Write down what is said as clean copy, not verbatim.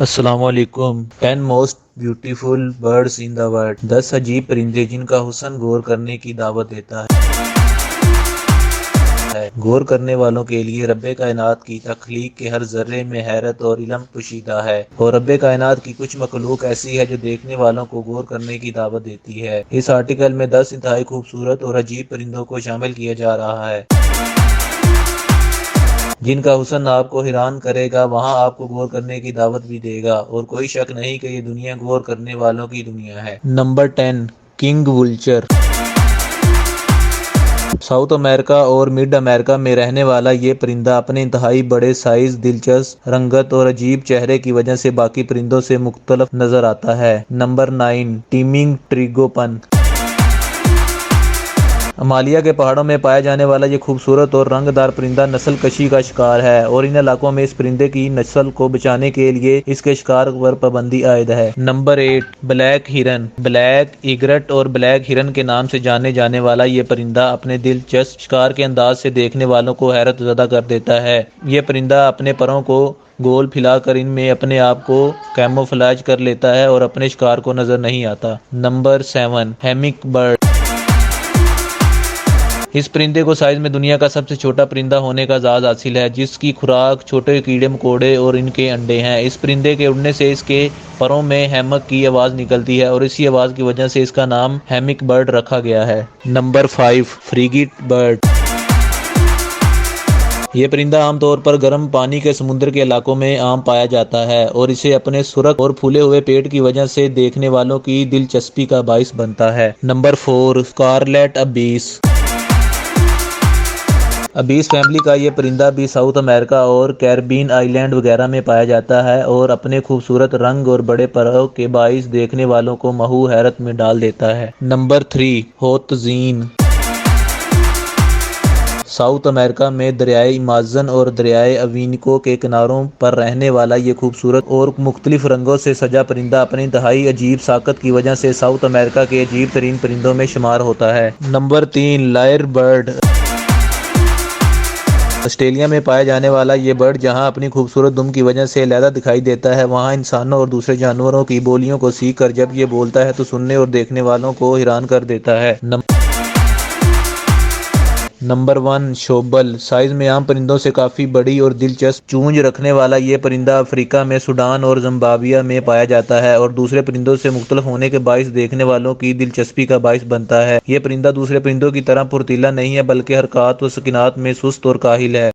السلام علیکم۔ 10 most beautiful birds in the world, 10 عجیب پرندے جن کا حسن غور کرنے کی دعوت دیتا ہے۔ غور کرنے والوں کے لیے رب کائنات کی تخلیق کے ہر ذرے میں حیرت اور علم پوشیدہ ہے، اور رب کائنات کی کچھ مخلوق ایسی ہے جو دیکھنے والوں کو غور کرنے کی دعوت دیتی ہے۔ اس آرٹیکل میں 10 انتہائی خوبصورت اور عجیب پرندوں کو شامل کیا جا رہا ہے جن کا حسن آپ کو حیران کرے گا، وہاں آپ کو غور کرنے کی دعوت بھی دے گا، اور کوئی شک نہیں کہ یہ دنیا غور کرنے والوں کی دنیا ہے۔ Number 10، king vulture. South America اور مڈ امریکہ میں رہنے والا یہ پرندہ اپنے انتہائی بڑے سائز، دلچسپ رنگت اور عجیب چہرے کی وجہ سے باقی پرندوں سے مختلف نظر آتا ہے۔ Number 9، timing tragopan. ہمالیہ کے پہاڑوں میں پایا جانے والا یہ خوبصورت اور رنگ دار پرندہ نسل کشی کا شکار ہے، اور ان علاقوں میں اس پرندے کی نسل کو بچانے کے لیے اس کے شکار پر پابندی عائد ہے۔ نمبر 8، بلیک ہرن۔ بلیک ایگرٹ اور بلیک ہرن کے نام سے جانے جانے والا یہ پرندہ اپنے دلچسپ شکار کے انداز سے دیکھنے والوں کو حیرت زدہ کر دیتا ہے۔ یہ پرندہ اپنے پروں کو گول پھیلا کر ان میں اپنے آپ کو کیموفلیج کر لیتا ہے اور اپنے شکار کو نظر نہیں آتا۔ Number 7، ہیمک bird. اس پرندے کو سائز میں دنیا کا سب سے چھوٹا پرندہ ہونے کا اعزاز حاصل ہے، جس کی خوراک چھوٹے کیڑے مکوڑے اور ان کے انڈے ہیں۔ اس پرندے کے اڑنے سے اس کے پروں میں ہیمک کی آواز نکلتی ہے، اور اسی آواز کی وجہ سے اس کا نام ہیمک برڈ رکھا گیا ہے۔ Number 5، frigate bird. یہ پرندہ عام طور پر گرم پانی کے سمندر کے علاقوں میں عام پایا جاتا ہے، اور اسے اپنے سرخ اور پھولے ہوئے پیٹ کی وجہ سے دیکھنے والوں کی دلچسپی کا باعث بنتا ہے۔ نمبر 4، سکارلیٹ ابیس۔ ابیس فیملی کا یہ پرندہ بھی ساؤتھ امریکہ اور کیریبین آئی لینڈ وغیرہ میں پایا جاتا ہے، اور اپنے خوبصورت رنگ اور بڑے پروں کے باعث دیکھنے والوں کو محو حیرت میں ڈال دیتا ہے۔ نمبر 3، ہوتزین۔ ساؤتھ امریکہ میں دریائے ایمازون اور دریائے اوینیکو کے کناروں پر رہنے والا یہ خوبصورت اور مختلف رنگوں سے سجا پرندہ اپنی انتہائی عجیب ساقت کی وجہ سے ساؤتھ امریکہ کے عجیب ترین پرندوں میں شمار ہوتا ہے۔ Number 3، lawyer bird. آسٹریلیا میں پایا جانے والا یہ برڈ جہاں اپنی خوبصورت دم کی وجہ سے علیحدہ دکھائی دیتا ہے، وہاں انسانوں اور دوسرے جانوروں کی بولیوں کو سیکھ کر جب یہ بولتا ہے تو سننے اور دیکھنے والوں کو حیران کر دیتا ہے۔ نمبر 1، شوبل۔ سائز میں عام پرندوں سے کافی بڑی اور دلچسپ چونچ رکھنے والا یہ پرندہ افریقہ میں سوڈان اور زمبابوے میں پایا جاتا ہے، اور دوسرے پرندوں سے مختلف ہونے کے باعث دیکھنے والوں کی دلچسپی کا باعث بنتا ہے۔ یہ پرندہ دوسرے پرندوں کی طرح پھرتیلا نہیں ہے، بلکہ حرکات و سکنات میں سست اور کاہل ہے۔